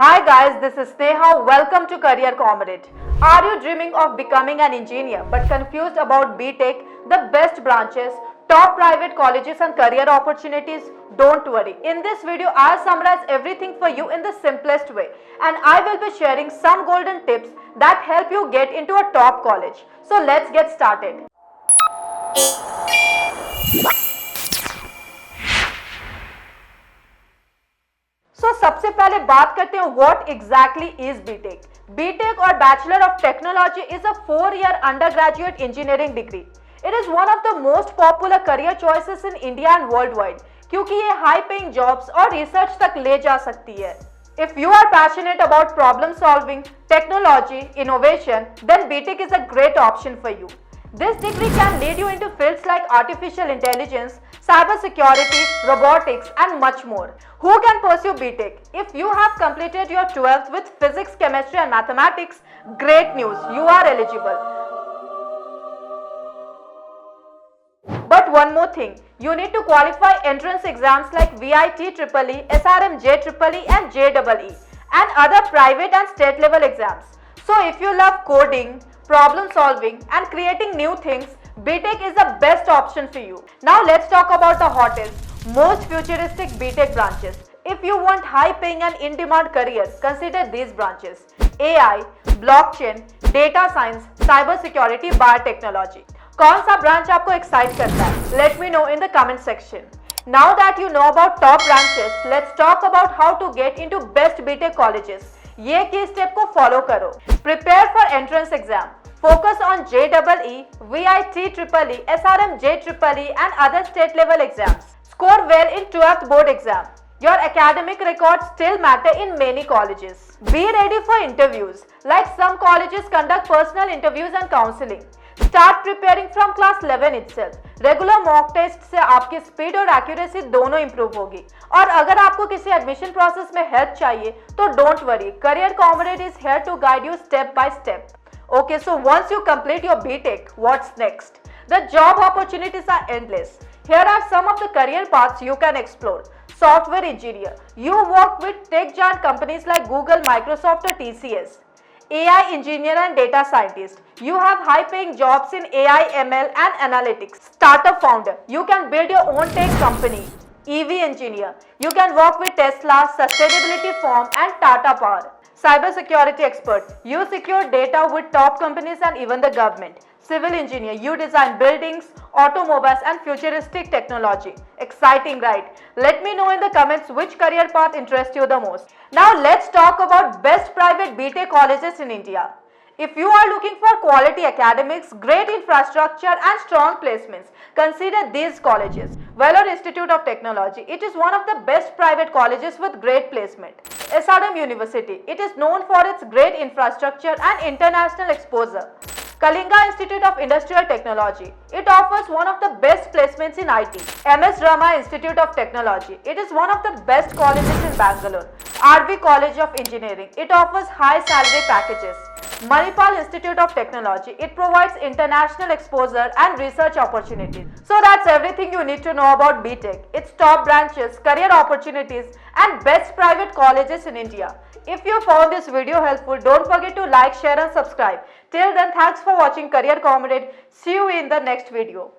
Hi guys, this is Sneha. Welcome to Career Comrade. Are you dreaming of becoming an engineer but confused about BTech, the best branches, top private colleges and career opportunities? Don't worry. In this video, I'll summarize everything for you in the simplest way, and I will be sharing some golden tips that help you get into a top college. So let's get started. सबसे पहले बात करते हैं what exactly is BTech. BTech और bachelor of technology is a 4-year undergraduate engineering degree. It is one of the most popular career choices in India and world wide, क्योंकि ये high paying jobs और research तक ले जा सकती है। If you are passionate about problem solving, technology, innovation, then BTech is a great option for you. This degree can lead you into fields like artificial intelligence, cybersecurity, robotics, and much more. Who can pursue BTech? If you have completed your 12th with physics, chemistry, and mathematics, great news, you are eligible. But one more thing, you need to qualify entrance exams like VIT EEE, SRM JEEE, and JEE, and other private and state level exams. So if you love coding, problem solving, and creating new things, BTech is the best option for you. Now let's talk about the hottest, most futuristic BTech branches. If you want high-paying and in-demand career, consider these branches: AI, blockchain, data science, cybersecurity, biotechnology. कौन सा branch आपको excite करता है? Let me know in the comment section. Now that you know about top branches, let's talk about how to get into best BTech colleges. ये की step को follow करो. Prepare for entrance exam. Focus on JEE, VIT EEE, SRM JEEE, and other state level exams. Score well in 12th board exam. Your academic records still matter in many colleges. Be ready for interviews. Like some colleges conduct personal interviews and counseling. Start preparing from class 11 itself. Regular mock test से आपकी speed और accuracy दोनों improve होगी। और अगर आपको किसी admission process में हेल्प चाहिए तो don't worry, career comrade is here to guide you step by step. Okay, so once you complete your BTech, what's next? The job opportunities are endless. Here are some of the career paths you can explore. Software engineer. You work with tech giant companies like Google, Microsoft or TCS. AI engineer and data scientist. You have high paying jobs in AI, ML and analytics. Startup founder. You can build your own tech company. EV engineer. You can work with Tesla, Sustainability Firm and Tata Power. Cybersecurity expert. You secure data with top companies and even the government. Civil engineer. You design buildings, automobiles and futuristic technology. Exciting, right? Let me know in the comments which career path interests you the most. Now let's talk about best private BTech colleges in India. If you are looking for quality academics, great infrastructure and strong placements, consider these colleges. Vellore Institute of Technology. It is one of the best private colleges with great placement. SRM University. It is known for its great infrastructure and international exposure. Kalinga Institute of Industrial Technology. It offers one of the best placements in IT. MS Rama Institute of Technology. It is one of the best colleges in Bangalore. RV College of Engineering. It offers high salary packages. Manipal Institute of Technology. It provides international exposure and research opportunities. So that's everything you need to know about BTech, its top branches, career opportunities, and best private colleges in India. If you found this video helpful, don't forget to like, share, and subscribe. Till then, thanks for watching Career Comrade. See you in the next video.